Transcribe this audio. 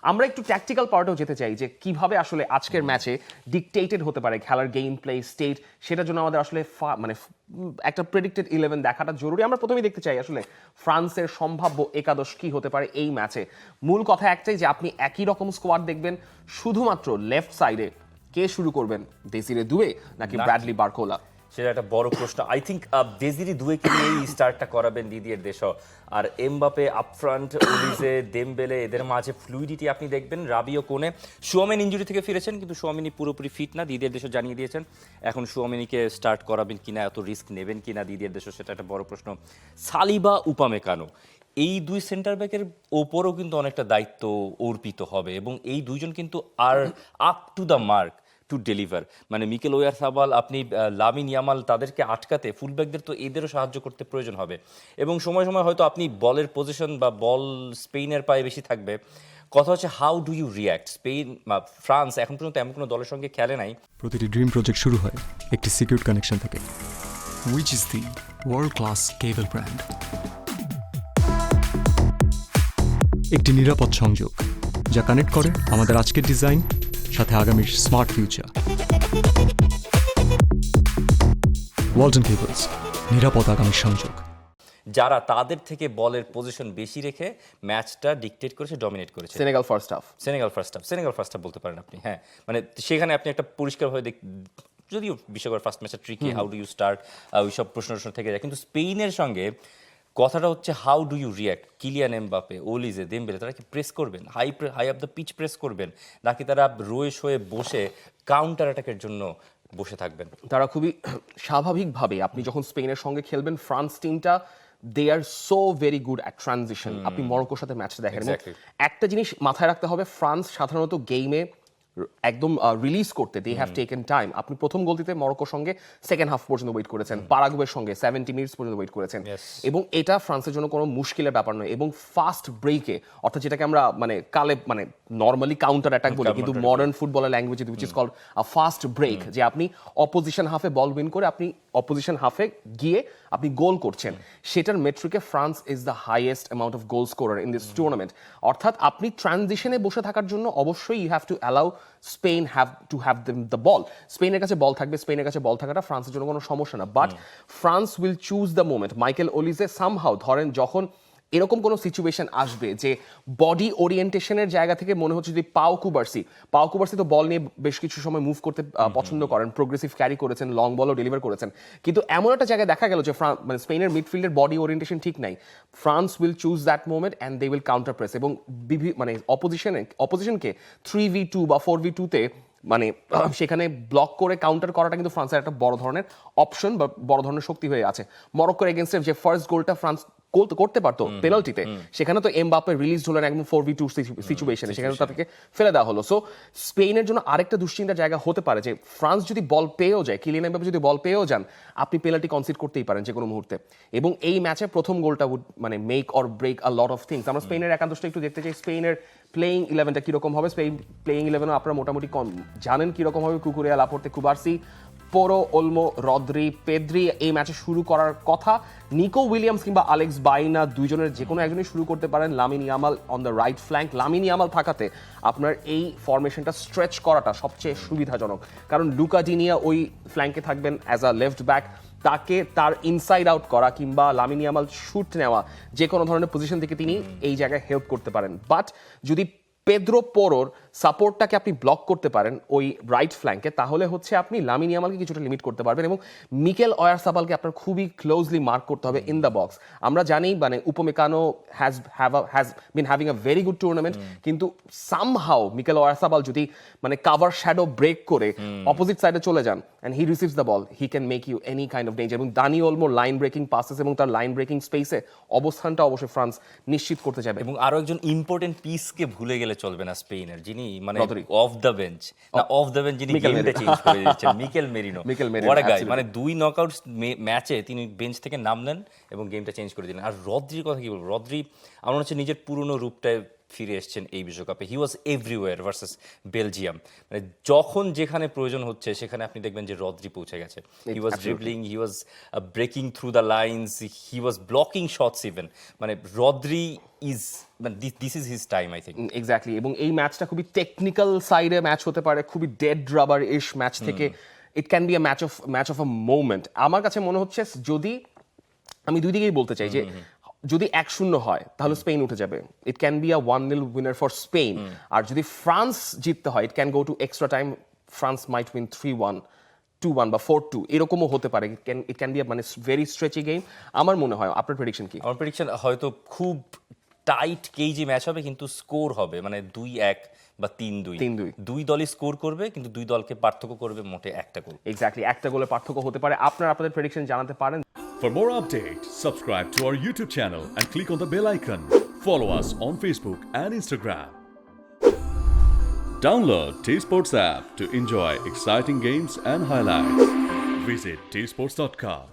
আমরা একটু ট্যাকটিক্যাল পার্টেও যেতে চাই যে কিভাবে আসলে আজকের ম্যাচে ডিকটেটেড হতে পারে খেলার গেম প্লে স্টেট, সেটার জন্য আমাদের আসলে একটা প্রেডিক্টেড 11 দেখাটা জরুরি। আমরা প্রথমেই দেখতে চাই আসলে ফ্রান্সের সম্ভাব্য একাদশ কি হতে পারে এই ম্যাচে। মূল কথা একটাই যে আপনি একই রকম স্কোয়াড দেখবেন, শুধুমাত্র লেফট সাইডে কে শুরু করবেন, দেসিরে দুয়ে নাকি ব্র্যাডলি বারকোলা? সেটা একটা বড় প্রশ্ন। আই থিঙ্ক দেজিরি দুয়েকে নিয়েই স্টার্টটা করাবেন দিদিয়ের দেশও। আর এমবাপে আপফ্রন্ট, ওলিজে, দেমবেলে, এদের মাঝে ফ্লুইডিটি আপনি দেখবেন। রাবিও কোণে, শুয়ামেন ইনজুরি থেকে ফিরেছেন কিন্তু শুয়ামেনি পুরোপুরি ফিট না, দিদিয়ের দেশও জানিয়ে দিয়েছেন। এখন শুয়ামেনিকে স্টার্ট করাবেন কিনা, এত রিস্ক নেবেন কিনা দিদিয়ের দেশও, সেটা একটা বড় প্রশ্ন। সালিবা, উপামেকানো, এই দুই সেন্টার ব্যাকের ওপরও কিন্তু অনেকটা দায়িত্ব অর্পিত হবে এবং এই দুইজন কিন্তু আর up to the mark to deliver. মানে মিকেল ওয়ারসাবাল, আপনি লামিন ইয়ামাল, তাদেরকে আটকাতে ফুলব্যাকদের তো এদেরও সাহায্য করতে প্রয়োজন হবে এবং সময় সময় হয়তো আপনি বলের পজিশন বা বল স্পেনের পায়ে বেশি থাকবে। কথা হচ্ছে how do you react. Spain বা ফ্রান্স এখন পর্যন্ত এমন কোনো দলের সঙ্গে খেলে নাই। প্রতিটি ড্রিম প্রজেক্ট শুরু হয় একটি সিকিউর কানেকশন থেকে, which is the world class cable brand. একটি নিরাপদ সংযোগ যা কানেক্ট করে আমাদের আজকের ডিজাইন সাথে আগামীর স্মার্ট ফিউচার। ওয়ালটন কেবলস, নিরাপদ আগামীর সংযোগ। যারা তাদের থেকে বলের পজিশন বেশি রেখে ম্যাচটা ডিকটেট করেছে, ডমিনেট করেছে। Senegal first half, Senegal first half বলতে পারেন আপনি। হ্যাঁ, মানে সেখানে আপনি একটা পরিষ্কারভাবে যদিও বিশ্বকাপ ফার্স্ট ম্যাচটা tricky, how do you start, ওইসব প্রশ্ন থেকে যায়, কিন্তু স্পেনের সঙ্গে কথাটা হচ্ছে how do you react. Kylian Mbappe, Olise, Dembele, তারা কি প্রেস করবেন, high of the pitch press করবেন, নাকি তারা রয়ে শোয়ে বসে কাউন্টার অ্যাটাকের জন্য বসে থাকবেন? তারা খুবই স্বাভাবিকভাবে, আপনি যখন স্পেনের সঙ্গে খেলবেন, ফ্রান্স টিমটা they are so very good at transition. আপনি মরক্কোর সাথে ম্যাচটা দেখেন, একটা জিনিস মাথায় রাখতে হবে, ফ্রান্স সাধারণত গেমে একদম রিলিজ করতে দে হ্যাভ টেকেন টাইম। আপনি প্রথম গোলটিতে মরক্কোর সঙ্গে সেকেন্ড হাফ পর্যন্ত ওয়েট করেছেন, পারাগুয়ের সঙ্গে 70 মিনিটস পর্যন্ত ওয়েট করেছেন, এবং এটা ফ্রান্সের জন্য কোনো মুশকিলের ব্যাপার নয়। এবং ফাস্ট ব্রেকে, অর্থাৎ যেটাকে আমরা মানে নর্মালি কাউন্টার অ্যাটাক বলি, কিন্তু মডার্ন ফুটবলের language which is called a fast break, যে আপনি অপোজিশন হাফে বল উইন করে আপনি অপোজিশন হাফে গিয়ে আপনি গোল করছেন, সেটার মেট্রিকে France is the highest amount of goal scorer in this tournament. অর্থাৎ আপনি ট্রানজিশনে বসে থাকার জন্য অবশ্যই you have to allow Spain to have the ball. স্পেনের কাছে বল থাকবে, স্পেনের কাছে বল থাকাটা ফ্রান্সের জন্য কোনো সমস্যা না, but France will choose the moment. Michael Olise somehow, ধরেন যখন এরকম কোনো সিচুয়েশন আসবে যে বডি ওরিয়েন্টেশনের জায়গা থেকে মনে হচ্ছে যদি পাও কুবার্সি তো বল নিয়ে বেশ কিছু সময় মুভ করতে পছন্দ করেন, প্রোগ্রেসিভ ক্যারি করেছেন, লং বলও ডেলিভার করেছেন, কিন্তু এমন একটা জায়গায় দেখা গেল যে মানে স্পেনের মিডফিল্ডের বডি ওরিয়েন্টেশন ঠিক নাই, France will choose that moment and they will counter press এবং মানে অপোজিশনকে 3v2 বা 4v2-তে মানে সেখানে ব্লক করে কাউন্টার করাটা কিন্তু ফ্রান্সের একটা বড় ধরনের অপশন বা বড় ধরনের শক্তি হয়ে আছে। মরক্কোর এগেইনস্টে যে ফার্স্ট গোলটা ফ্রান্স করতে পারতো পেনাল্টিতে, সেখানে তো এমবাপ্পে রিলিজ হলেন একদম 4v2 সিচুয়েশনে, সেখানে তাদেরকে ফেলে দেওয়া হলো। সো স্পেনের জন্য আরেকটা দুশ্চিন্তার জায়গা হতে পারে যে ফ্রান্স যদি বল পেয়েও যায়, কিলিয়ান এমবাপ্পে যদি বল পেয়েও যান, আপনি পেনাল্টি কনসিড করতেই পারেন যে কোনো মুহূর্তে, এবং এই ম্যাচে প্রথম গোলটা উড মানে make or break a lot of things. আমরা স্পেনের একাদশটা একটু দেখতে চাই, স্পেনের প্লেইং 11টা কিরকম হবে। স্পেন প্লেইং 11 আপনারা মোটামুটি জানেন কিরকম হবে। Cucurella, Laporte, Cubarsi, Porro, Olmo, Rodri, Pedri এই ম্যাচে শুরু করার কথা। নিকো উইলিয়ামস কিংবা আলেক্স বাইনা, দুইজনের যে কোনো একজনই শুরু করতে পারেন। Lamine Yamal on the right flank. Lamine Yamal থাকাতে আপনার এই ফরমেশনটা স্ট্রেচ করাটা সবচেয়ে সুবিধাজনক, কারণ লুকা ডিনিয়া ওই ফ্ল্যাঙ্কে থাকবেন অ্যাজ আ লেফট ব্যাক, তাকে তার ইনসাইড আউট করা কিংবা লামিন ইয়ামাল শুট নেওয়া, যে কোনো ধরনের পজিশন থেকে তিনি এই জায়গায় হেল্প করতে পারেন। বাট যদি পেদ্রো পোরোর সাপোর্টটাকে আপনি ব্লক করতে পারেন ওই রাইট ফ্ল্যাঙ্কে, তাহলে হচ্ছে আপনি লামিন ইয়ামালকে কিছুটা লিমিট করতে পারবেন এবং মিকেল ওয়ারসাবালকে আপনার খুবই ক্লোজলি মার্ক করতে হবে ইন দ্য বক্স। আমরা জানি মানে Upamecano has been having a very good tournament, কিন্তু সামহাউ মিকেল ওয়ারসাবাল যদি মানে কাভার শ্যাডো ব্রেক করে অপোজিট সাইডে চলে যান and he receives the ball, he can make you any kind of danger. এবং দানি ওলমোর লাইন ব্রেকিং পাসেস এবং তার লাইন ব্রেকিং স্পেসে অবস্থানটা অবশ্যই ফ্রান্স নিশ্চিত করতে যাবে। এবং আরো একজন ইম্পর্টেন্ট পিসকে ভুলে গেলে চলবে না স্পেনের, যিনি মানে অফ দ্য বেঞ্চ যিনি গেমটা চেঞ্জ করে দিচ্ছেন, মিকেল মেরিনো। হোয়াট আ গাই, মানে 2 নকআউট ম্যাচে তিনি বেঞ্চ থেকে নামলেন এবং গেমটা চেঞ্জ করে দিলেন। আর রদ্রির কথা কি বলবো, রদ্রি আমার হচ্ছে নিজের পুরনো রূপটায় ফিরে এসেছেন এই বিশ্বকাপে। হি ওয়াজ এভরিওয়্যার ভার্সেস বেলজিয়াম। মানে যখন যেখানে প্রয়োজন হচ্ছে সেখানে আপনি দেখবেন যে রদ্রি পৌঁছে গেছে। He was dribbling, he was breaking through the lines, he was blocking shots even. মানে রদ্রি ইজ মানে this is his time I think. Exactly, এবং এই ম্যাচটা খুবই টেকনিক্যাল সাইডে ম্যাচ হতে পারে, খুবই ডেড রাবার ইশ ম্যাচ থেকে ইট can be a match of a moment. আমার কাছে মনে হচ্ছে যদি আমি দুই দিকেই বলতে চাই যে যদি 1-0 হয় তাহলে স্পেন উঠে যাবে, it can be a 1-0 winner for Spain. আর যদি ফ্রান্স জিততে হয় it can go to extra time, France might win 3-1, 2-1 বা 4-2 এরকমও হতে পারে। ইট ক্যান বি মানে ভেরি স্ট্রেচি গেম আমার মনে হয়। আপনার প্রেডিকশন কি? আমার প্রেডিকশন হয়তো খুব টাইট কেজি ম্যাচ হবে, কিন্তু স্কোর হবে মানে 2-1 বা 3-2। 3-2 দুই দলই স্কোর করবে, কিন্তু দুই দলকে পার্থক্য করবে মোটে একটা গোল। এক্স্যাক্টলি, একটা গোলে পার্থক্য হতে পারে। আপনাদের প্রেডিকশন জানাতে পারেন। For more updates, subscribe to our YouTube channel and click on the bell icon. Follow us on Facebook and Instagram. Download T-Sports app to enjoy exciting games and highlights. Visit tsports.com.